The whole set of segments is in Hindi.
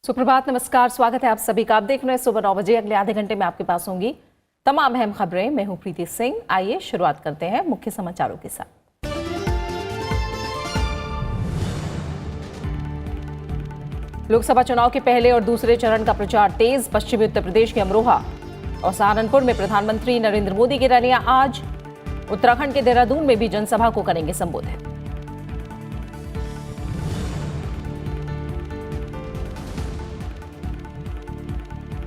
सुप्रभात, नमस्कार, स्वागत है आप सभी का। आप देख रहे हैं सुबह 9 बजे। अगले आधे घंटे में आपके पास होंगी तमाम अहम खबरें। मैं हूं प्रीति सिंह। आइए शुरुआत करते हैं मुख्य समाचारों के साथ। लोकसभा चुनाव के पहले और दूसरे चरण का प्रचार तेज। पश्चिमी उत्तर प्रदेश के अमरोहा और सहारनपुर में प्रधानमंत्री नरेंद्र मोदी की रैलियां आज। उत्तराखंड के देहरादून में भी जनसभा को करेंगे संबोधित।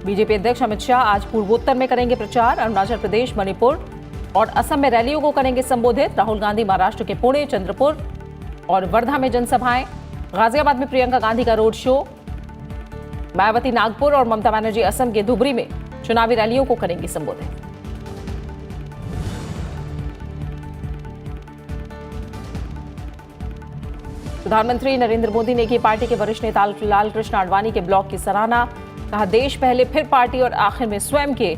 बीजेपी अध्यक्ष अमित शाह आज पूर्वोत्तर में करेंगे प्रचार। अरुणाचल प्रदेश, मणिपुर और असम में रैलियों को करेंगे संबोधित। राहुल गांधी महाराष्ट्र के पुणे, चंद्रपुर और वर्धा में जनसभाएं। गाजियाबाद में प्रियंका गांधी का रोड शो। मायावती नागपुर और ममता बनर्जी असम के धुबरी में चुनावी रैलियों को करेंगी संबोधित। प्रधानमंत्री नरेंद्र मोदी ने की पार्टी के वरिष्ठ नेता लालकृष्ण आडवाणी के ब्लॉग की सराहना। कहा, देश पहले फिर पार्टी और आखिर में स्वयं के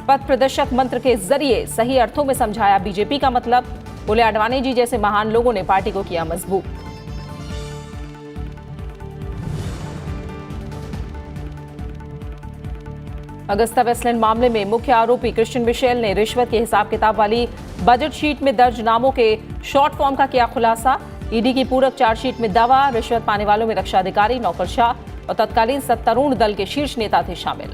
पथ प्रदर्शक मंत्र के जरिए सही अर्थों में समझाया बीजेपी का मतलब। बोले, आडवाणी जी जैसे महान लोगों ने पार्टी को किया मजबूत। अगस्ता वेस्टलैंड मामले में मुख्य आरोपी क्रिश्चियन मिशेल ने रिश्वत के हिसाब किताब वाली बजट शीट में दर्ज नामों के शॉर्ट फॉर्म का किया खुलासा। ईडी की पूरक चार्जशीट में दावा, रिश्वत पाने वालों में रक्षा अधिकारी, नौकरशाह और तत्कालीन सत्तारूढ़ दल के शीर्ष नेता थे शामिल।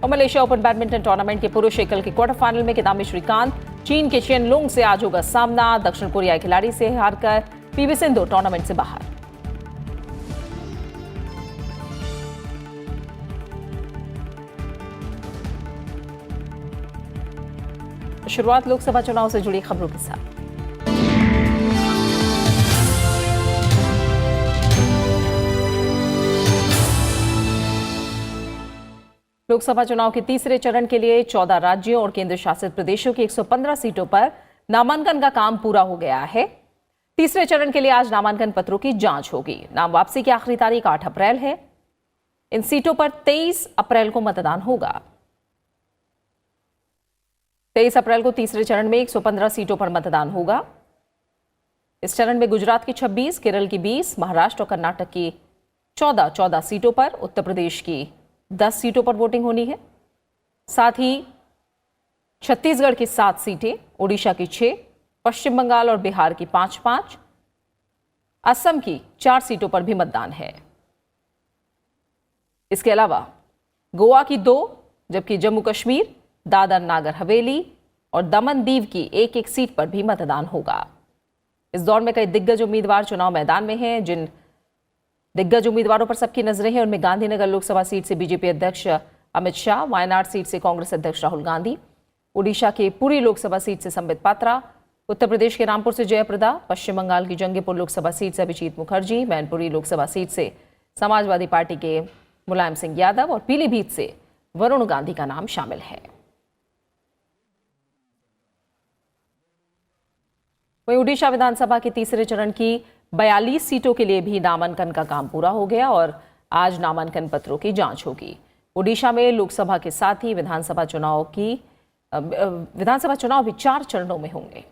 और मलेशिया ओपन बैडमिंटन टूर्नामेंट के पुरुष एकल के क्वार्टर फाइनल में किदाम्बी श्रीकांत चीन के चेन लुंग से आज होगा सामना। दक्षिण कोरियाई खिलाड़ी से हारकर पीवी सिंधु टूर्नामेंट से बाहर। शुरुआत लोकसभा चुनाव से जुड़ी खबरों के साथ। लोकसभा चुनाव के तीसरे चरण के लिए 14 राज्यों और केंद्र शासित प्रदेशों की 115 सीटों पर नामांकन का काम पूरा हो गया है। तीसरे चरण के लिए आज नामांकन पत्रों की जांच होगी। नाम वापसी की आखिरी तारीख 8 अप्रैल है। इन सीटों पर 23 अप्रैल को मतदान होगा। 23 अप्रैल को तीसरे चरण में 115 सीटों पर मतदान होगा। इस चरण में गुजरात की 26, केरल की 20, महाराष्ट्र और कर्नाटक की 14 सीटों पर, उत्तर प्रदेश की 10 सीटों पर वोटिंग होनी है। साथ ही छत्तीसगढ़ की 7 सीटें, ओडिशा की 6, पश्चिम बंगाल और बिहार की 5, असम की 4 सीटों पर भी मतदान है। इसके अलावा गोवा की 2, जबकि जम्मू कश्मीर, दादर नागर हवेली और दमन दीव की 1 सीट पर भी मतदान होगा। इस दौर में कई दिग्गज उम्मीदवार चुनाव मैदान में हैं। जिन दिग्गज उम्मीदवारों पर सबकी नजरें हैं उनमें गांधीनगर लोकसभा सीट से बीजेपी अध्यक्ष अमित शाह, वायनाड सीट से कांग्रेस अध्यक्ष राहुल गांधी, ओडिशा के पुरी लोकसभा सीट से संबित पात्रा, उत्तर प्रदेश के रामपुर से जयप्रदा, पश्चिम बंगाल की जंगीपुर लोकसभा सीट से अभिजीत मुखर्जी, मैनपुरी लोकसभा सीट से समाजवादी पार्टी के मुलायम सिंह यादव और पीलीभीत से वरुण गांधी का नाम शामिल है। वहीं ओडिशा विधानसभा के तीसरे चरण की 42 सीटों के लिए भी नामांकन का काम पूरा हो गया और आज नामांकन पत्रों की जांच होगी। ओडिशा में लोकसभा के साथ ही विधानसभा चुनाव भी 4 चरणों में होंगे।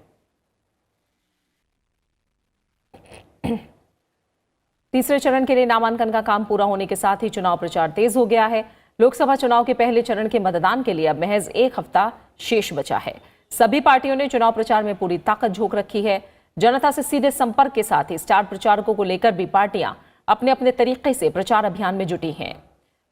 तीसरे चरण के लिए नामांकन का काम पूरा होने के साथ ही चुनाव प्रचार तेज हो गया है। लोकसभा चुनाव के पहले चरण के मतदान के लिए अब महज 1 हफ्ता शेष बचा है। सभी पार्टियों ने चुनाव प्रचार में पूरी ताकत झोंक रखी है। जनता से सीधे संपर्क के साथ ही स्टार प्रचारकों को लेकर भी पार्टियां अपने अपने तरीके से प्रचार अभियान में जुटी हैं।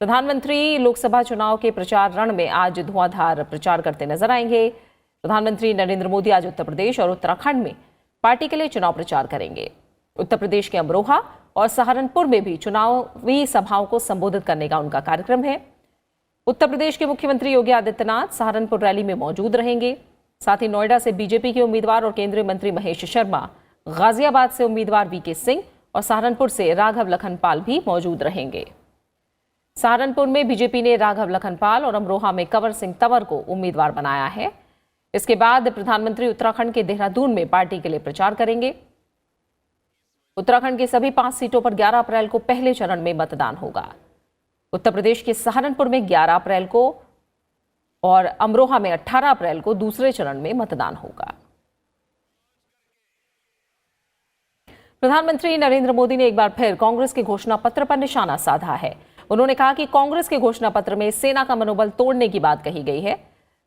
प्रधानमंत्री लोकसभा चुनाव के प्रचार रण में आज धुआंधार प्रचार करते नजर आएंगे। प्रधानमंत्री नरेंद्र मोदी आज उत्तर प्रदेश और उत्तराखंड में पार्टी के लिए चुनाव प्रचार करेंगे। उत्तर प्रदेश के अमरोहा और सहारनपुर में भी चुनावी सभाओं को संबोधित करने का उनका कार्यक्रम है। उत्तर प्रदेश के मुख्यमंत्री योगी आदित्यनाथ सहारनपुर रैली में मौजूद रहेंगे। साथ ही नोएडा से बीजेपी के उम्मीदवार और केंद्रीय मंत्री महेश शर्मा, गाजियाबाद से उम्मीदवार वीके सिंह और सहारनपुर से राघव लखनपाल भी मौजूद रहेंगे। सहारनपुर में बीजेपी ने राघव लखनपाल और अमरोहा में कंवर सिंह तंवर को उम्मीदवार बनाया है। इसके बाद प्रधानमंत्री उत्तराखंड के देहरादून में पार्टी के लिए प्रचार करेंगे। उत्तराखंड की सभी 5 सीटों पर 11 अप्रैल को पहले चरण में मतदान होगा। उत्तर प्रदेश के सहारनपुर में 11 अप्रैल को और अमरोहा में 18 अप्रैल को दूसरे चरण में मतदान होगा। प्रधानमंत्री नरेंद्र मोदी ने एक बार फिर कांग्रेस के घोषणा पत्र पर निशाना साधा है। उन्होंने कहा कि कांग्रेस के घोषणा पत्र में सेना का मनोबल तोड़ने की बात कही गई है।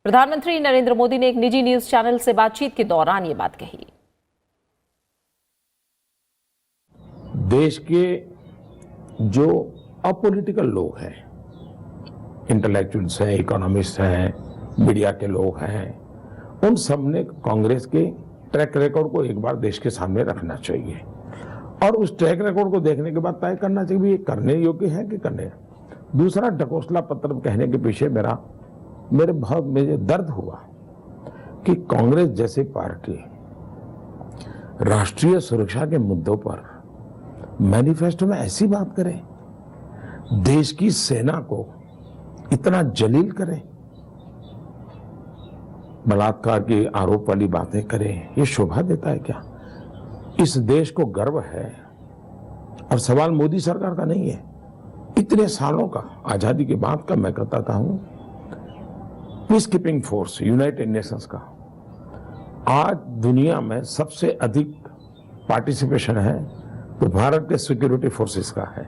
प्रधानमंत्री नरेंद्र मोदी ने एक निजी न्यूज चैनल से बातचीत के दौरान ये बात कही। देश के जो अपॉलिटिकल लोग हैं, इंटेलेक्चुअल्स हैं, इकोनॉमिस्ट हैं, मीडिया के लोग हैं, उन सब ने कांग्रेस के ट्रैक रिकॉर्ड को एक बार देश के सामने रखना चाहिए और उस ट्रैक रिकॉर्ड को देखने के बाद तय करना चाहिए भी ये करने योग्य है कि करने। दूसरा, ढकोसला पत्र कहने के पीछे मुझे दर्द हुआ कि कांग्रेस जैसी पार्टी राष्ट्रीय सुरक्षा के मुद्दों पर मैनिफेस्टो में ऐसी बात करे, देश की सेना को इतना जलील करे, बलात्कार के आरोप वाली बातें करे, ये शोभा देता है क्या? इस देश को गर्व है और सवाल मोदी सरकार का नहीं है, इतने सालों का आजादी के बाद का मैं कहता हूं peace keeping force United Nations का आज दुनिया में सबसे अधिक पार्टिसिपेशन है तो भारत के सिक्योरिटी फोर्सेस का है।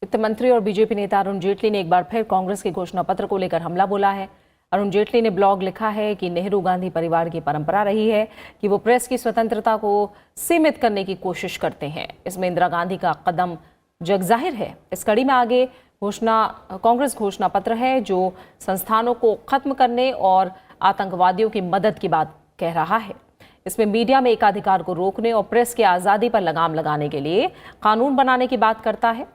वित्त मंत्री और बीजेपी नेता अरुण जेटली ने एक बार फिर कांग्रेस के घोषणा पत्र को लेकर हमला बोला है। अरुण जेटली ने ब्लॉग लिखा है कि नेहरू गांधी परिवार की परंपरा रही है कि वो प्रेस की स्वतंत्रता को सीमित करने की कोशिश करते हैं। इसमें इंदिरा गांधी का कदम जगजाहिर है। इस कड़ी में आगे कांग्रेस घोषणा पत्र है जो संस्थानों को खत्म करने और आतंकवादियों की मदद की बात कह रहा है। इसमें मीडिया में एकाधिकार को रोकने और प्रेस की आज़ादी पर लगाम लगाने के लिए कानून बनाने की बात करता है।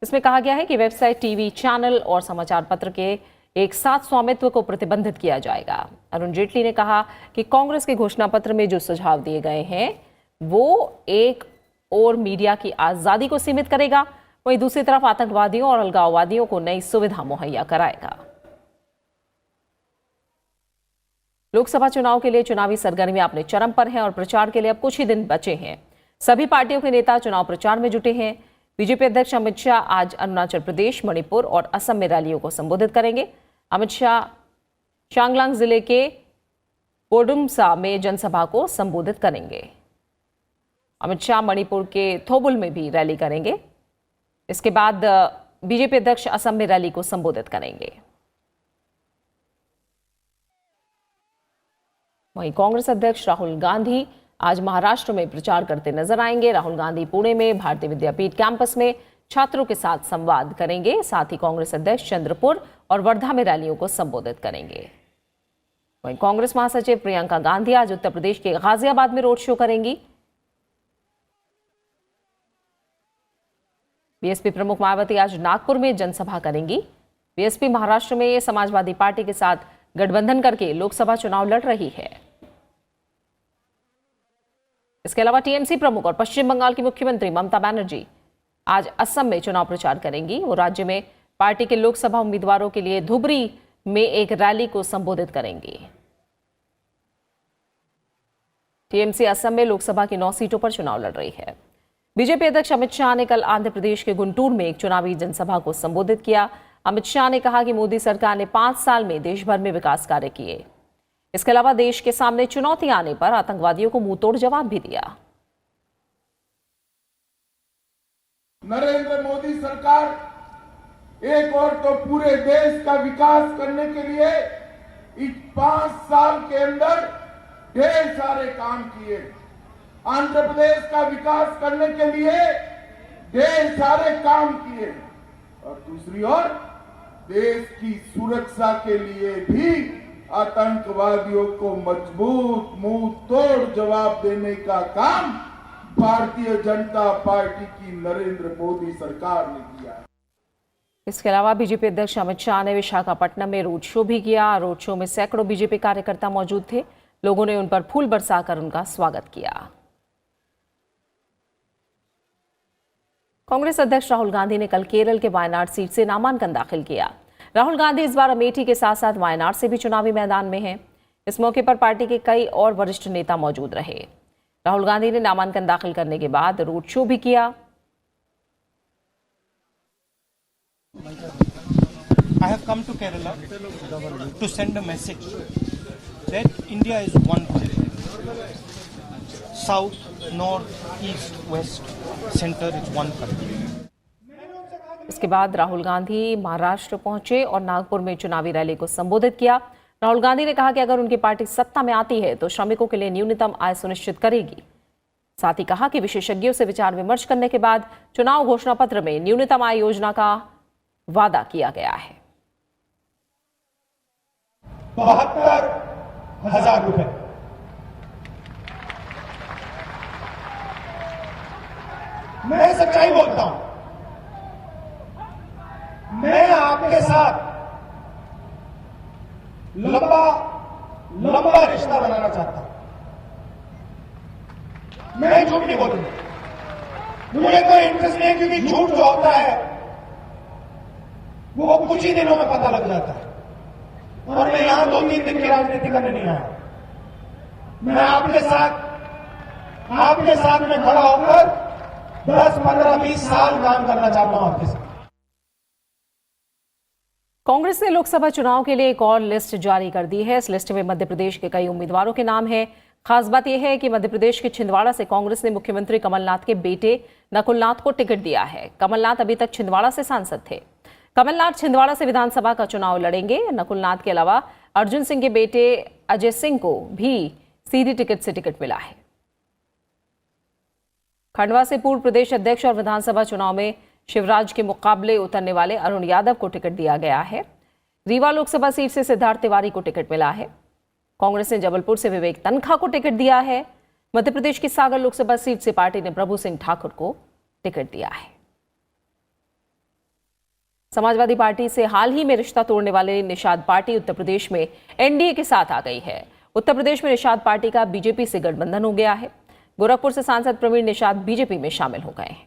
इसमें कहा गया है कि वेबसाइट, टीवी चैनल और समाचार पत्र के एक साथ स्वामित्व को प्रतिबंधित किया जाएगा। अरुण जेटली ने कहा कि कांग्रेस के घोषणा पत्र में जो सुझाव दिए गए हैं वो एक और मीडिया की आज़ादी को सीमित करेगा, वहीं दूसरी तरफ आतंकवादियों और अलगाववादियों को नई सुविधा मुहैया कराएगा। लोकसभा चुनाव के लिए चुनावी सरगर्मियां अपने चरम पर हैं और प्रचार के लिए अब कुछ ही दिन बचे हैं। सभी पार्टियों के नेता चुनाव प्रचार में जुटे हैं। बीजेपी अध्यक्ष अमित शाह आज अरुणाचल प्रदेश, मणिपुर और असम में रैलियों को संबोधित करेंगे। अमित शाह चांगलांग जिले के बोडुमसा में जनसभा को संबोधित करेंगे। अमित शाह मणिपुर के थोबुल में भी रैली करेंगे। इसके बाद बीजेपी अध्यक्ष असम में रैली को संबोधित करेंगे। वहीं कांग्रेस अध्यक्ष राहुल गांधी आज महाराष्ट्र में प्रचार करते नजर आएंगे। राहुल गांधी पुणे में भारतीय विद्यापीठ कैंपस में छात्रों के साथ संवाद करेंगे। साथ ही कांग्रेस अध्यक्ष चंद्रपुर और वर्धा में रैलियों को संबोधित करेंगे। वहीं कांग्रेस महासचिव प्रियंका गांधी आज उत्तर प्रदेश के गाजियाबाद में रोड शो करेंगी। बीएसपी प्रमुख मायावती आज नागपुर में जनसभा करेंगी। बीएसपी महाराष्ट्र में समाजवादी पार्टी के साथ गठबंधन करके लोकसभा चुनाव लड़ रही है। इसके अलावा टीएमसी प्रमुख और पश्चिम बंगाल की मुख्यमंत्री ममता बनर्जी आज असम में चुनाव प्रचार करेंगी। वो राज्य में पार्टी के लोकसभा उम्मीदवारों के लिए धुबरी में एक रैली को संबोधित करेंगी। टीएमसी असम में लोकसभा की 9 सीटों पर चुनाव लड़ रही है। बीजेपी अध्यक्ष अमित शाह ने कल आंध्र प्रदेश के गुंटूर में एक चुनावी जनसभा को संबोधित किया। अमित शाह ने कहा कि मोदी सरकार ने 5 साल में देश भर में विकास कार्य किए। इसके अलावा देश के सामने चुनौती आने पर आतंकवादियों को मुंहतोड़ जवाब भी दिया। नरेंद्र मोदी सरकार एक और तो पूरे देश का विकास करने के लिए इस 5 साल के अंदर ढेर सारे काम किए। आंध्र प्रदेश का विकास करने के लिए ढेर सारे काम किए और दूसरी ओर देश की सुरक्षा के लिए भी आतंकवादियों को मजबूत मुंह तोड़ जवाब देने का काम भारतीय जनता पार्टी की नरेंद्र मोदी सरकार ने किया। इसके अलावा बीजेपी अध्यक्ष अमित शाह ने विशाखापट्टनम में रोड शो भी किया। रोड शो में सैकड़ों बीजेपी कार्यकर्ता मौजूद थे। लोगों ने उन पर फूल बरसाकर उनका स्वागत किया। कांग्रेस अध्यक्ष राहुल गांधी ने कल केरल के वायनाड सीट से नामांकन दाखिल किया। राहुल गांधी इस बार अमेठी के साथ साथ वायनाड से भी चुनावी मैदान में हैं। इस मौके पर पार्टी के कई और वरिष्ठ नेता मौजूद रहे। राहुल गांधी ने नामांकन दाखिल करने के बाद रोड शो भी किया। I have come to Kerala to send a message that India is one country. south, north, east, west, center is one country. इसके बाद राहुल गांधी महाराष्ट्र पहुंचे और नागपुर में चुनावी रैली को संबोधित किया। राहुल गांधी ने कहा कि अगर उनकी पार्टी सत्ता में आती है तो श्रमिकों के लिए न्यूनतम आय सुनिश्चित करेगी। साथ ही कहा कि विशेषज्ञों से विचार विमर्श करने के बाद चुनाव घोषणा पत्र में न्यूनतम आय योजना का वादा किया गया है। 72,000 रुपए। मैं सच्चाई बोलता हूं, मैं आपके साथ लंबा रिश्ता बनाना चाहता हूं। मैं झूठ नहीं बोलूंगा, मुझे कोई इंटरेस्ट नहीं है, क्योंकि झूठ जो होता है वो कुछ ही दिनों में पता लग जाता है। और मैं यहां 2-3 दिन की राजनीति करने नहीं आया। मैं आपके साथ में खड़ा होकर 10, 15, 20 साल काम करना चाहता हूं आपके साथ। कांग्रेस ने लोकसभा चुनाव के लिए एक और लिस्ट जारी कर दी है। इस लिस्ट में मध्य प्रदेश के कई उम्मीदवारों के नाम हैं। खास बात यह है कि मध्य प्रदेश के छिंदवाड़ा से कांग्रेस ने मुख्यमंत्री कमलनाथ के बेटे नकुलनाथ को टिकट दिया है। कमलनाथ अभी तक छिंदवाड़ा से सांसद थे। कमलनाथ छिंदवाड़ा से विधानसभा का चुनाव लड़ेंगे। नकुलनाथ के अलावा अर्जुन सिंह के बेटे अजय सिंह को भी सीधी टिकट से टिकट मिला है। खंडवा से पूर्व प्रदेश अध्यक्ष और विधानसभा चुनाव में शिवराज के मुकाबले उतरने वाले अरुण यादव को टिकट दिया गया है। रीवा लोकसभा सीट से सिद्धार्थ तिवारी को टिकट मिला है। कांग्रेस ने जबलपुर से विवेक तनखा को टिकट दिया है। मध्य प्रदेश की सागर लोकसभा सीट से पार्टी ने प्रभु सिंह ठाकुर को टिकट दिया है। समाजवादी पार्टी से हाल ही में रिश्ता तोड़ने वाले निषाद पार्टी उत्तर प्रदेश में एनडीए के साथ आ गई है। उत्तर प्रदेश में निषाद पार्टी का बीजेपी से गठबंधन हो गया है। गोरखपुर से सांसद प्रवीण निषाद बीजेपी में शामिल हो गए हैं।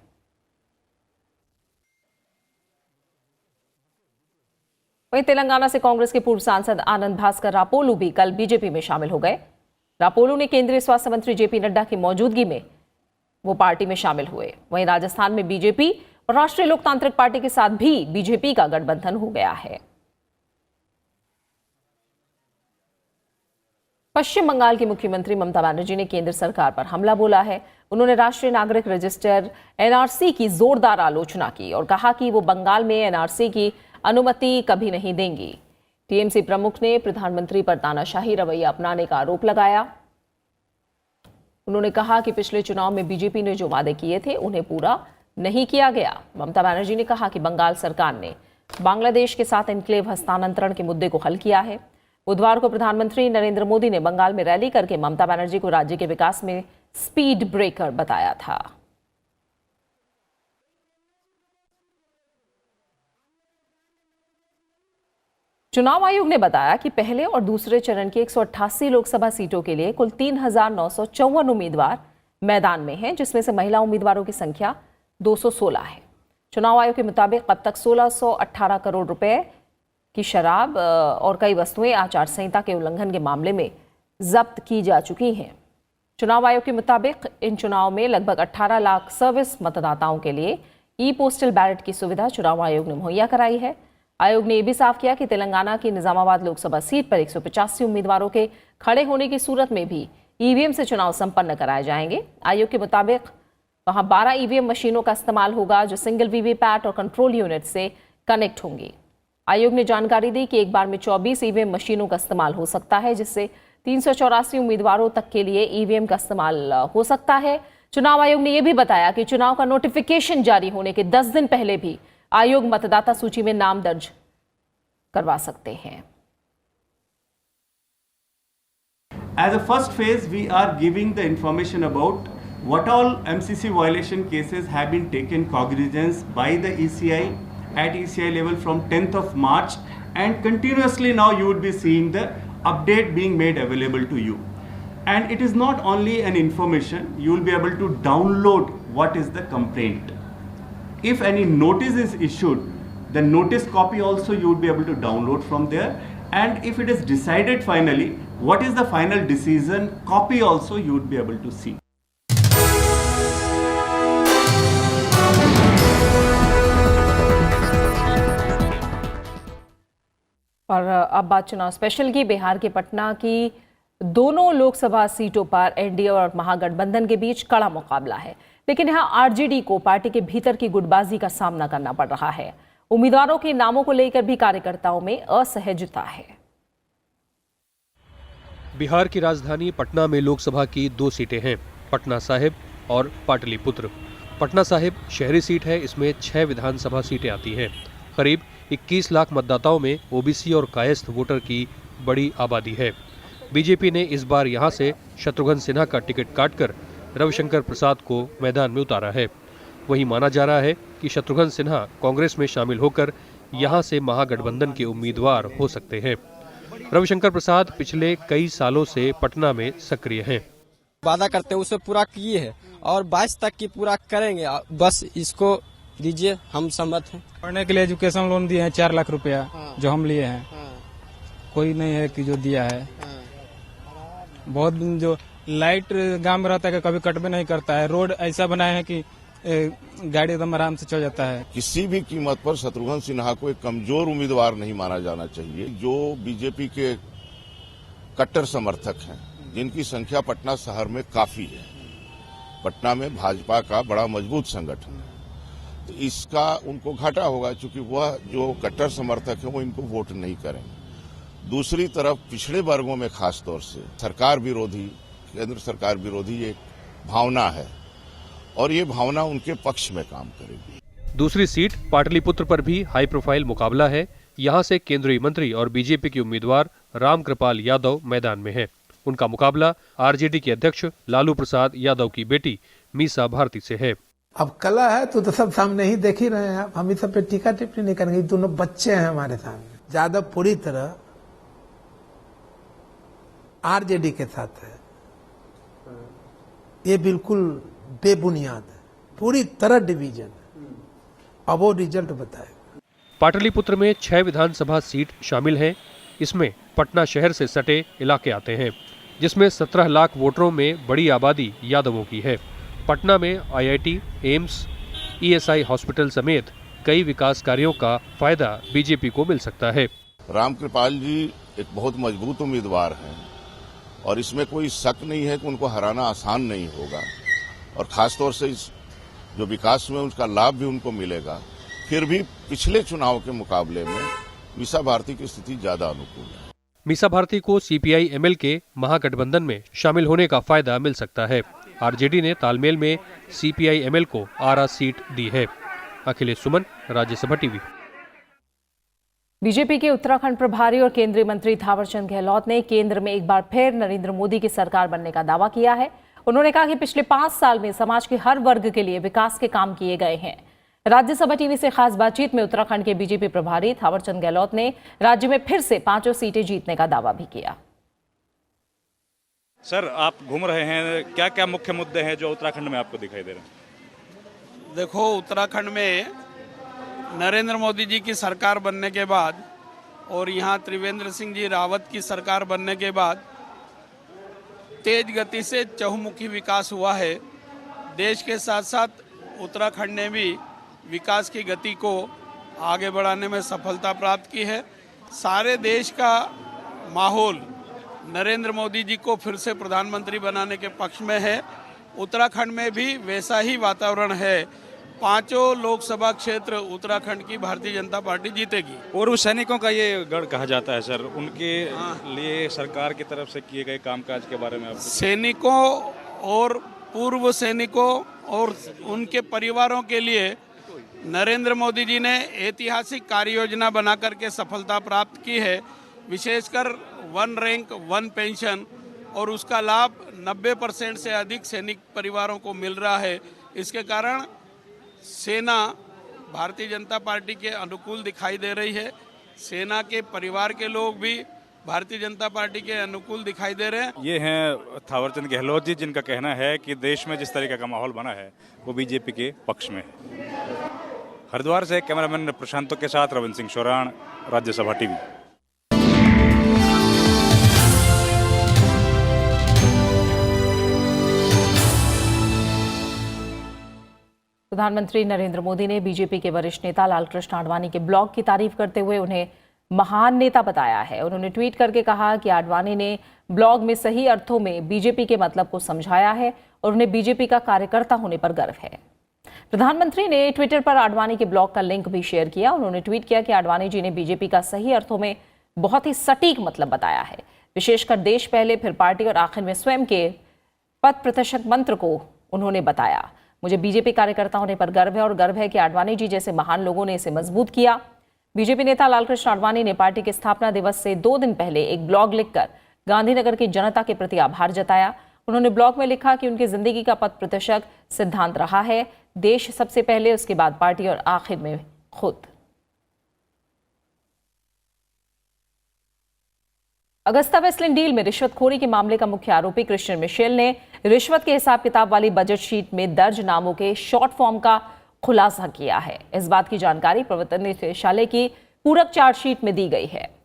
वहीं तेलंगाना से कांग्रेस के पूर्व सांसद आनंद भास्कर रापोलू भी कल बीजेपी में शामिल हो गए। रापोलू ने केंद्रीय स्वास्थ्य मंत्री जेपी नड्डा की मौजूदगी में वो पार्टी में शामिल हुए। वहीं राजस्थान में बीजेपी और राष्ट्रीय लोकतांत्रिक पार्टी के साथ भी बीजेपी का गठबंधन हो गया है। पश्चिम बंगाल की मुख्यमंत्री ममता बनर्जी ने केंद्र सरकार पर हमला बोला है। उन्होंने राष्ट्रीय नागरिक रजिस्टर एनआरसी की जोरदार आलोचना की और कहा कि वो बंगाल में एनआरसी की अनुमति कभी नहीं देंगी। टीएमसी प्रमुख ने प्रधानमंत्री पर तानाशाही रवैया अपनाने का आरोप लगाया। उन्होंने कहा कि पिछले चुनाव में बीजेपी ने जो वादे किए थे उन्हें पूरा नहीं किया गया। ममता बनर्जी ने कहा कि बंगाल सरकार ने बांग्लादेश के साथ एन्क्लेव हस्तांतरण के मुद्दे को हल किया है। बुधवार को प्रधानमंत्री नरेंद्र मोदी ने बंगाल में रैली करके ममता बनर्जी को राज्य के विकास में स्पीड ब्रेकर बताया था। चुनाव आयोग ने बताया कि पहले और दूसरे चरण की 188 लोकसभा सीटों के लिए कुल 3,954 उम्मीदवार मैदान में हैं, जिसमें से महिला उम्मीदवारों की संख्या 216 है। चुनाव आयोग के मुताबिक अब तक 1618 करोड़ रुपए की शराब और कई वस्तुएं आचार संहिता के उल्लंघन के मामले में जब्त की जा चुकी हैं। चुनाव आयोग के मुताबिक इन चुनाव में लगभग 18 लाख सर्विस मतदाताओं के लिए ई पोस्टल बैलेट की सुविधा चुनाव आयोग ने मुहैया कराई है। आयोग ने यह भी साफ किया कि तेलंगाना की निजामाबाद लोकसभा सीट पर 185 उम्मीदवारों के खड़े होने की सूरत में भी ईवीएम से चुनाव संपन्न कराए जाएंगे। आयोग के मुताबिक वहां 12 ईवीएम मशीनों का इस्तेमाल होगा जो सिंगल वीवीपैट और कंट्रोल यूनिट से कनेक्ट होंगी। आयोग ने जानकारी दी कि एक बार में 24 ईवीएम मशीनों का इस्तेमाल हो सकता है, जिससे 384 उम्मीदवारों तक के लिए ईवीएम का इस्तेमाल हो सकता है। चुनाव आयोग ने यह भी बताया कि चुनाव का नोटिफिकेशन जारी होने के 10 दिन पहले भी आयोग मतदाता सूची में नाम दर्ज करवा सकते हैं। As a first phase, we are giving the information about what all MCC violation cases have been taken cognizance by the ECI at ECI level from 10th of March, and continuously now you would be seeing the update being made available to you. And it is not only an information, you will be able to download what is the complaint. If any notice is issued, the notice copy also you would be able to download from there. And if it is decided finally, what is the final decision copy also you would be able to see. और अब बात चुनाव स्पेशल की। बिहार के पटना की दोनों लोकसभा सीटों पर एनडीए और महागठबंधन के बीच कड़ा मुकाबला है, लेकिन यहां आरजेडी को पार्टी के भीतर की गुटबाजी का सामना करना पड़ रहा है। उम्मीदवारों के नामों को लेकर भी कार्यकर्ताओं में असहजता है। बिहार की राजधानी पटना में लोकसभा की 2 सीटें हैं, पटना साहिब और पाटलिपुत्र। पटना साहिब शहरी सीट है, इसमें 6 विधानसभा सीटें आती हैं। करीब 21 लाख मतदाताओं में ओबीसी और कायस्थ वोटर की बड़ी आबादी है। बीजेपी ने इस बार यहां से शत्रुघ्न सिन्हा का टिकट काटकर रविशंकर प्रसाद को मैदान में उतारा है। वहीं माना जा रहा है कि शत्रुघ्न सिन्हा कांग्रेस में शामिल होकर यहां से महागठबंधन के उम्मीदवार हो सकते हैं। रविशंकर प्रसाद पिछले कई सालों से पटना में सक्रिय हैं। वादा करते हैं उसे पूरा किए हैं और 22 तक की पूरा करेंगे, बस इसको दीजिए, हम सहमत हैं। पढ़ने के लिए एजुकेशन लोन दिए हैं 4 लाख रुपया, जो हम लिए हैं। कोई नहीं है कि जो दिया है। बहुत जो लाइट गांव में रहता है कि कभी कटबे नहीं करता है। रोड ऐसा बनाए हैं कि गाड़ी एकदम आराम से चल जाता है। किसी भी कीमत पर शत्रुघ्न सिन्हा को एक कमजोर उम्मीदवार नहीं माना जाना चाहिए। जो बीजेपी के कट्टर समर्थक हैं, जिनकी संख्या पटना शहर में काफी है, पटना में भाजपा का बड़ा मजबूत संगठन है, तो इसका उनको घाटा होगा, क्योंकि वह जो कट्टर समर्थक है वो इनको वोट नहीं करेंगे। दूसरी तरफ पिछड़े वर्गों में खास तौर से सरकार विरोधी, केंद्र सरकार विरोधी एक भावना है और ये भावना उनके पक्ष में काम करेगी। दूसरी सीट पाटलिपुत्र पर भी हाई प्रोफाइल मुकाबला है। यहां से केंद्रीय मंत्री और बीजेपी के उम्मीदवार रामकृपाल यादव मैदान में हैं। उनका मुकाबला आरजेडी के अध्यक्ष लालू प्रसाद यादव की बेटी मीसा भारती से है। अब कला है तो सब सामने ही देख ही रहे हैं। हम इस सब पे टीका टिप्पणी नहीं करेंगे। दोनों बच्चे हैं हमारे सामने। यादव पूरी तरह आरजेडी के साथ है। ये बिल्कुल बेबुनियाद है, पूरी तरह डिवीजन है। अब वो रिजल्ट बताएगा। पाटलिपुत्र में 6 विधानसभा सीट शामिल हैं। इसमें पटना शहर से सटे इलाके आते हैं, जिसमें 17 लाख वोटरों में बड़ी आबादी यादवों की है। पटना में आईआईटी, एम्स, ईएसआई हॉस्पिटल समेत कई विकास कार्यों का फायदा बीजेपी को मिल सकता है। रामकृपाल जी एक बहुत मजबूत उम्मीदवार हैं और इसमें कोई शक नहीं है कि उनको हराना आसान नहीं होगा, और खासतौर से इस जो विकास में उसका लाभ भी उनको मिलेगा। फिर भी पिछले चुनाव के मुकाबले में मीसा भारती की स्थिति ज्यादा अनुकूल है। मीसा भारती को सीपीआई एमएल के महागठबंधन में शामिल होने का फायदा मिल सकता है। आरजेडी ने तालमेल में सीपीआई एमएल को आरा सीट दी है। अखिलेश सुमन, राज्यसभा टीवी। बीजेपी के उत्तराखंड प्रभारी और केंद्रीय मंत्री थावरचंद गहलोत ने केंद्र में एक बार फिर नरेंद्र मोदी की सरकार बनने का दावा किया है। उन्होंने कहा कि पिछले 5 साल में समाज के हर वर्ग के लिए विकास के काम किए गए हैं। राज्यसभा टीवी से खास बातचीत में उत्तराखंड के बीजेपी प्रभारी थावरचंद गहलोत ने राज्य में फिर से 5 सीटें जीतने का दावा भी किया। सर, आप घूम रहे हैं, क्या क्या मुख्य मुद्दे हैं जो उत्तराखंड में आपको दिखाई दे रहे हैं? देखो, उत्तराखंड में नरेंद्र मोदी जी की सरकार बनने के बाद और यहाँ त्रिवेंद्र सिंह जी रावत की सरकार बनने के बाद तेज गति से चहुमुखी विकास हुआ है। देश के साथ साथ उत्तराखंड ने भी विकास की गति को आगे बढ़ाने में सफलता प्राप्त की है। सारे देश का माहौल नरेंद्र मोदी जी को फिर से प्रधानमंत्री बनाने के पक्ष में है। उत्तराखंड में भी वैसा ही वातावरण है। 5 लोकसभा क्षेत्र उत्तराखंड की भारतीय जनता पार्टी जीतेगी। पूर्व सैनिकों का ये गढ़ कहा जाता है सर, उनके लिए सरकार की तरफ से किए गए कामकाज के बारे में आप सैनिकों और पूर्व सैनिकों और उनके परिवारों के लिए नरेंद्र मोदी जी ने ऐतिहासिक कार्य योजना बना करके सफलता प्राप्त की है। विशेषकर 1 रैंक 1 पेंशन, और उसका लाभ 90% से अधिक सैनिक परिवारों को मिल रहा है। इसके कारण सेना भारतीय जनता पार्टी के अनुकूल दिखाई दे रही है। सेना के परिवार के लोग भी भारतीय जनता पार्टी के अनुकूल दिखाई दे रहे हैं। ये हैं थावरचंद गहलोत जी, जिनका कहना है कि देश में जिस तरीके का माहौल बना है वो बीजेपी के पक्ष में है। हरिद्वार से कैमरामैन प्रशांतों के साथ रविंद्र सिंह शोराण, राज्यसभा टीवी। प्रधानमंत्री नरेंद्र मोदी ने बीजेपी के वरिष्ठ नेता लालकृष्ण आडवाणी के ब्लॉग की तारीफ करते हुए उन्हें महान नेता बताया है। उन्होंने ट्वीट करके कहा कि आडवाणी ने ब्लॉग में सही अर्थों में बीजेपी के मतलब को समझाया है और उन्हें बीजेपी का कार्यकर्ता होने पर गर्व है। प्रधानमंत्री ने ट्विटर पर आडवाणी के ब्लॉग का लिंक भी शेयर किया। उन्होंने ट्वीट किया कि आडवाणी जी ने बीजेपी का सही अर्थों में बहुत ही सटीक मतलब बताया है, विशेषकर देश पहले फिर पार्टी और आखिर में स्वयं के पथ प्रतिशत मंत्र को उन्होंने बताया। मुझे बीजेपी कार्यकर्ता होने पर गर्व है और गर्व है कि आडवाणी जी जैसे महान लोगों ने इसे मजबूत किया। बीजेपी नेता लालकृष्ण आडवाणी ने पार्टी के स्थापना दिवस से 2 दिन पहले एक ब्लॉग लिखकर गांधीनगर की जनता के प्रति आभार जताया। उन्होंने ब्लॉग में लिखा कि उनकी जिंदगी का पथ प्रदर्शक सिद्धांत रहा है, देश सबसे पहले, उसके बाद पार्टी और आखिर में खुद। अगस्ता वेस्टलैंड डील में रिश्वतखोरी के मामले का मुख्य आरोपी क्रिश्चियन मिशेल ने रिश्वत के हिसाब किताब वाली बजट शीट में दर्ज नामों के शॉर्ट फॉर्म का खुलासा किया है। इस बात की जानकारी प्रवर्तन निदेशालय की पूरक चार्जशीट में दी गई है।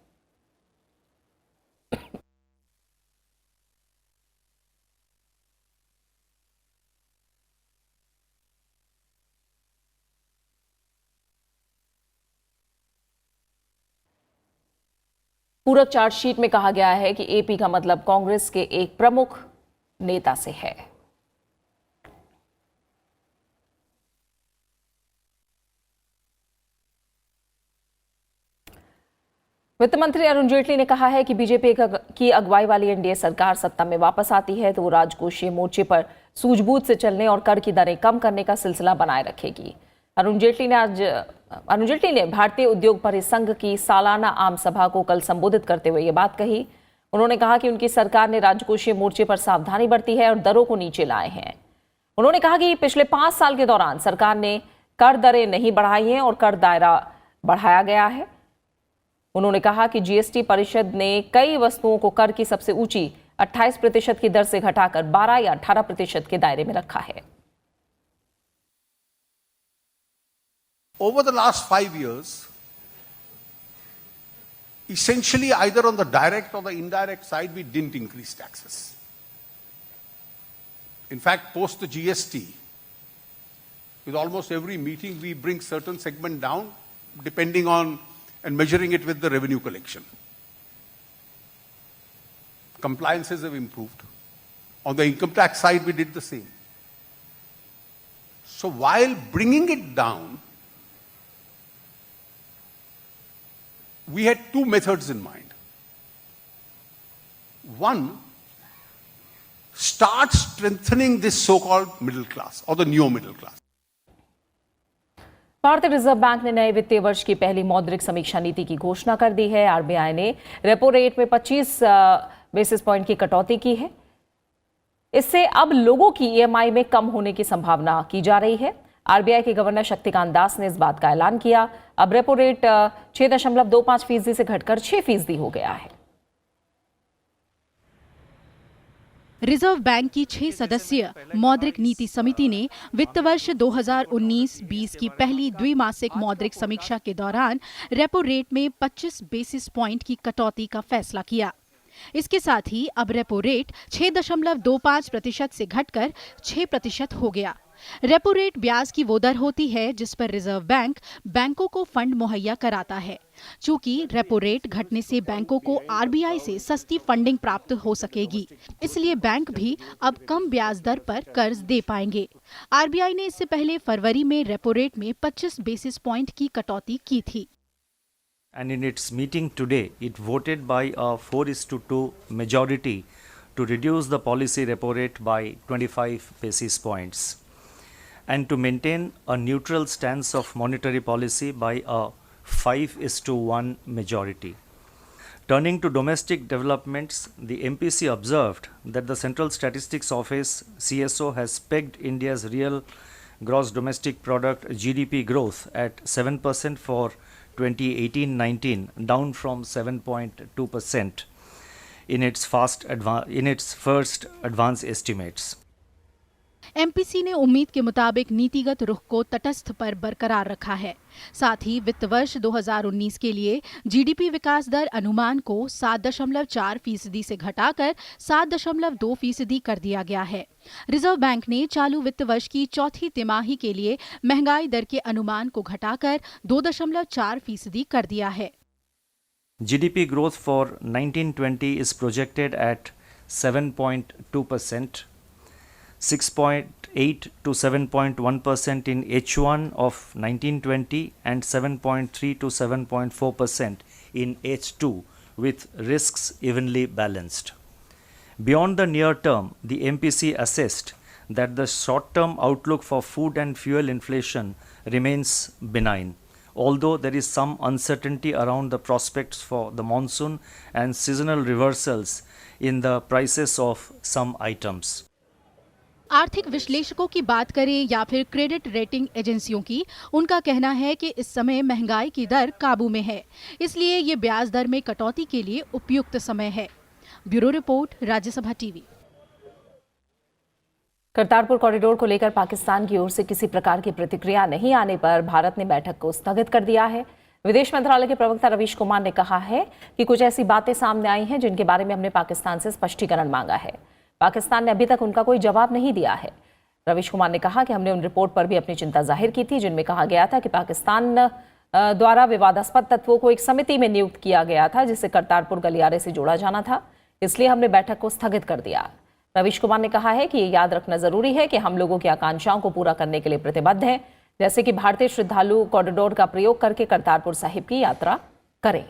पूरक चार्जशीट में कहा गया है कि एपी का मतलब कांग्रेस के एक प्रमुख नेता से है। वित्त मंत्री अरुण जेटली ने कहा है कि बीजेपी की अगुवाई वाली एनडीए सरकार सत्ता में वापस आती है तो वो राजकोषीय मोर्चे पर सूझबूझ से चलने और कर की दरें कम करने का सिलसिला बनाए रखेगी। अरुण जेटली ने भारतीय उद्योग परिसंघ की सालाना आम सभा को कल संबोधित करते हुए ये बात कही। उन्होंने कहा कि उनकी सरकार ने राजकोषीय मोर्चे पर सावधानी बरती है और दरों को नीचे लाए हैं। उन्होंने कहा कि पिछले 5 साल के दौरान सरकार ने कर दरें नहीं बढ़ाई हैं और कर दायरा बढ़ाया गया है। उन्होंने कहा कि जीएसटी परिषद ने कई वस्तुओं को कर की सबसे ऊंची 28% की दर से घटाकर 12 या 18% के दायरे में रखा है। Over the last 5 years, essentially either on the direct or the indirect side, we didn't increase taxes. In fact, post the GST, with almost every meeting, we bring certain segment down, depending on and measuring it with the revenue collection. Compliances have improved. On the income tax side, we did the same. So while bringing it down, we had 2 methods in mind. One, start strengthening this so-called middle class or the neo middle class. भारतीय रिजर्व बैंक ने नए वित्तीय वर्ष की पहली मौद्रिक समीक्षा नीति की घोषणा कर दी है। आरबीआई ने रेपो रेट में 25 बेसिस पॉइंट की कटौती की है। इससे अब लोगों की ईएमआई में कम होने की संभावना की जा रही है। आरबीआई के गवर्नर शक्तिकांत दास ने इस बात का ऐलान किया। अब रेपो रेट 6.25% से घटकर 6% हो गया है। रिजर्व बैंक की 6 सदस्यीय मौद्रिक नीति समिति ने वित्त वर्ष 2019-20 की पहली द्विमासिक मौद्रिक समीक्षा के दौरान रेपो रेट में 25 बेसिस पॉइंट की कटौती का फैसला किया। इसके साथ ही अब रेपो रेट 6.25% से घटकर 6% हो गया। रेपो रेट ब्याज की वो दर होती है जिस पर रिजर्व बैंक बैंकों को फंड मुहैया कराता है। चूंकि रेपो रेट घटने से बैंकों को आरबीआई से सस्ती फंडिंग प्राप्त हो सकेगी, इसलिए बैंक भी अब कम ब्याज दर पर कर्ज दे पाएंगे। आरबीआई ने इससे पहले फरवरी में रेपो रेट में 25 बेसिस पॉइंट की कटौती की थी। And in its meeting today, it voted by a 4:2 majority to reduce the policy repo rate by 25 basis points and to maintain a neutral stance of monetary policy by a 5:1 majority. Turning to domestic developments, the MPC observed that the Central Statistics Office CSO has pegged India's real gross domestic product GDP growth at 7% for 2018-19, down from 7.2% in its first advance estimates. MPC ने उम्मीद के मुताबिक नीतिगत रुख को तटस्थ पर बरकरार रखा है। साथ ही वित्त वर्ष 2019 के लिए जीडीपी विकास दर अनुमान को 7.4% से घटाकर 7.2% कर दिया गया है। रिजर्व बैंक ने चालू वित्त वर्ष की चौथी तिमाही के लिए महंगाई दर के अनुमान को घटाकर 2.4% कर दिया है। GDP growth for 1920 is projected at 7.2%, 6.8 to 7.1% in H1 of 1920 and 7.3 to 7.4% in H2, with risks evenly balanced. Beyond the near term, the MPC assessed that the short-term outlook for food and fuel inflation remains benign, although there is some uncertainty around the prospects for the monsoon and seasonal reversals in the prices of some items. आर्थिक विश्लेषकों की बात करें या फिर क्रेडिट रेटिंग एजेंसियों की, उनका कहना है कि इस समय महंगाई की दर काबू में है, इसलिए ये ब्याज दर में कटौती के लिए उपयुक्त समय है। Bureau report, Rajya Sabha TV. Kartarpur corridor को लेकर पाकिस्तान की ओर से किसी प्रकार की प्रतिक्रिया नहीं आने पर भारत ने बैठक को स्थगित कर दिया है। विदेश मंत्रालय के प्रवक्ता रवीश कुमार ने कहा है कि कुछ ऐसी बातें सामने आई हैं जिनके बारे में हमने पाकिस्तान से स्पष्टीकरण मांगा है। पाकिस्तान ने अभी तक उनका कोई जवाब नहीं दिया है। रवीश कुमार ने कहा कि हमने उन रिपोर्ट पर भी अपनी चिंता जाहिर की थी जिनमें कहा गया था कि पाकिस्तान द्वारा विवादास्पद तत्वों को एक समिति में नियुक्त किया गया था जिसे करतारपुर गलियारे से जोड़ा जाना था, इसलिए हमने बैठक को स्थगित कर दिया। रवीश कुमार ने कहा है कि ये याद रखना जरूरी है कि हम लोगों की आकांक्षाओं को पूरा करने के लिए प्रतिबद्ध हैं, जैसे कि भारतीय श्रद्धालु कॉरिडोर का प्रयोग करके करतारपुर साहिब की यात्रा करें।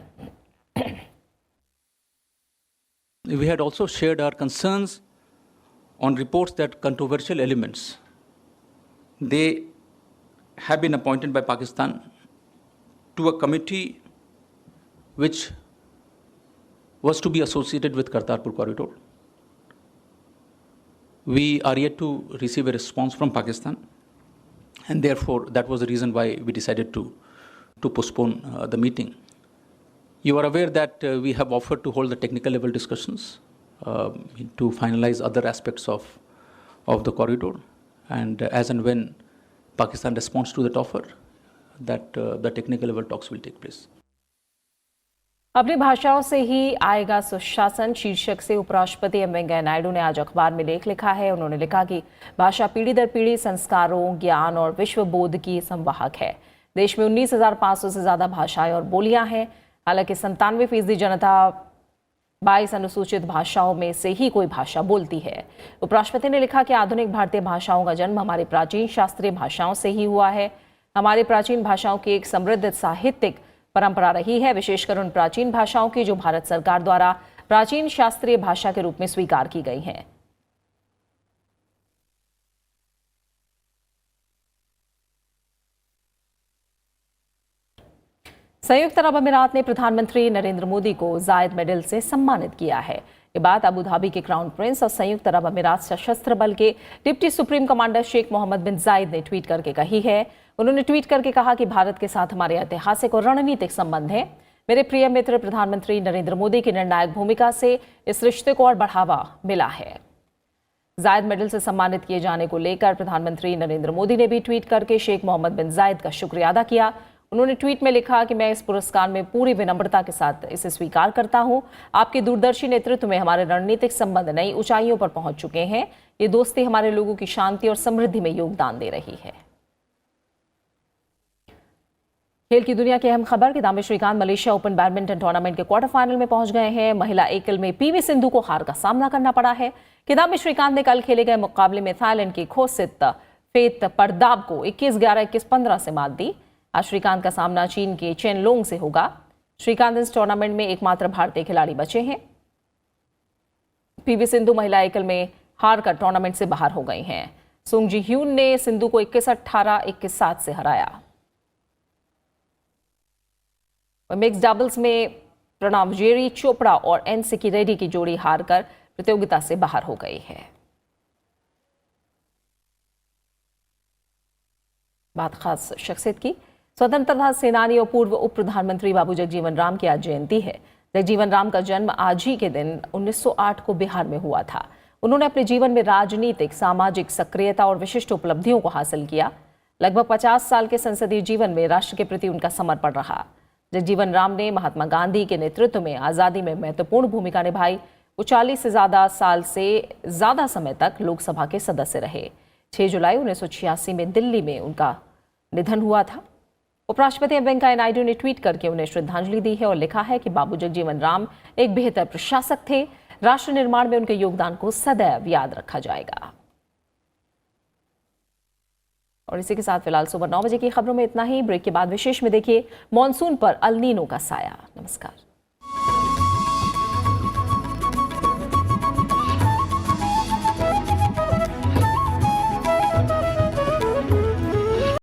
We had also shared our concerns on reports that controversial elements, they have been appointed by Pakistan to a committee which was to be associated with Kartarpur corridor. We are yet to receive a response from Pakistan, and therefore that was the reason why we decided to postpone the meeting. You are aware that we have offered to hold the technical level discussions to finalize other aspects of the corridor, and as and when Pakistan responds to that offer, that the technical level talks will take place. अपनी भाषाओं से ही आएगा सुशासन शीर्षक से उपराष्ट्रपति एम वेंकैया नायडू ने आज अखबार में लेख लिखा है। उन्होंने लिखा कि भाषा पीढ़ी दर पीढ़ी संस्कारों, ज्ञान और विश्व बोध की संवाहक है। देश में 19,500 से ज्यादा भाषाएं और बोलियां हैं। हालांकि 97% जनता 22 अनुसूचित भाषाओं में से ही कोई भाषा बोलती है। उपराष्ट्रपति ने लिखा कि आधुनिक भारतीय भाषाओं का जन्म हमारी प्राचीन शास्त्रीय भाषाओं से ही हुआ है। हमारी प्राचीन भाषाओं की एक समृद्ध साहित्यिक परंपरा रही है, विशेषकर उन प्राचीन भाषाओं की जो भारत सरकार द्वारा प्राचीन शास्त्रीय भाषा के रूप में स्वीकार की गई हैं। संयुक्त अरब अमीरात ने प्रधानमंत्री नरेंद्र मोदी को जायद मेडल से सम्मानित किया है। ये बात अबू धाबी के क्राउन प्रिंस और संयुक्त अरब अमीरात सशस्त्र बल के deputy supreme commander Sheikh Mohammed bin Zayed ने ट्वीट करके कही है। उन्होंने ट्वीट करके कहा कि भारत के साथ हमारे ऐतिहासिक और रणनीतिक संबंध हैं। मेरे प्रिय मित्र प्रधानमंत्री नरेंद्र मोदी की निर्णायक भूमिका से इस रिश्ते को और बढ़ावा मिला है। जायद मेडल से सम्मानित किए जाने को लेकर प्रधानमंत्री नरेंद्र मोदी ने भी ट्वीट करके शेख मोहम्मद बिन जायद का शुक्रिया अदा किया। उन्होंने ट्वीट में लिखा कि मैं इस पुरस्कार में पूरी विनम्रता के साथ इसे स्वीकार करता हूं। आपके दूरदर्शी नेतृत्व में हमारे रणनीतिक संबंध नई ऊंचाइयों पर पहुंच चुके हैं। ये दोस्ती हमारे लोगों की शांति और समृद्धि में योगदान दे रही है। खेल की दुनिया की अहम खबर, Kidambi Srikanth Malaysia Open badminton tournament के क्वार्टर फाइनल में पहुंच गए हैं। महिला एकल में पीवी सिंधु को हार का सामना करना पड़ा है। किदाम्बी श्रीकांत ने कल खेले गए मुकाबले में थाईलैंड की खोसित फेत परदाब को 21-11, 21-15 से मात दी। आज श्रीकांत का सामना चीन के चेन लोंग से होगा। श्रीकांत इस टूर्नामेंट में एकमात्र भारतीय खिलाड़ी बचे हैं। पीवी सिंधु महिला एकल में हार कर टूर्नामेंट से बाहर हो गई हैं। सुंग जी ह्यून ने सिंधु को 21-18, 21-7 से हराया। मिक्स डबल्स में प्रणव जेरी चोपड़ा और एन सिक्की रेड्डी की जोड़ी हारकर प्रतियोगिता से बाहर हो गई है। बात खास शख्सियत की, स्वतंत्रता सेनानी और पूर्व उप प्रधानमंत्री बाबू जगजीवन राम की आज जयंती है। जगजीवन राम का जन्म आज ही के दिन 1908 को बिहार में हुआ था। उन्होंने अपने जीवन में राजनीतिक, सामाजिक सक्रियता और विशिष्ट उपलब्धियों को हासिल किया। लगभग 50 साल के संसदीय जीवन में राष्ट्र के प्रति उनका समर्पण रहा। जगजीवन राम ने महात्मा गांधी के नेतृत्व में आज़ादी में महत्वपूर्ण भूमिका निभाई। वो 40 से ज़्यादा साल से ज़्यादा समय तक लोकसभा के सदस्य रहे। 6 जुलाई 1986 में दिल्ली में उनका निधन हुआ था। उपराष्ट्रपति एम वेंकैया नायडू ने ट्वीट करके उन्हें श्रद्धांजलि दी है और लिखा है कि बाबू जगजीवन राम एक बेहतर प्रशासक थे। राष्ट्र निर्माण में उनके योगदान को सदैव याद रखा जाएगा। और इसी के साथ फिलहाल सुबह 9 बजे की खबरों में इतना ही। ब्रेक के बाद विशेष में देखिए मॉनसून पर अल नीनो का साया। नमस्कार।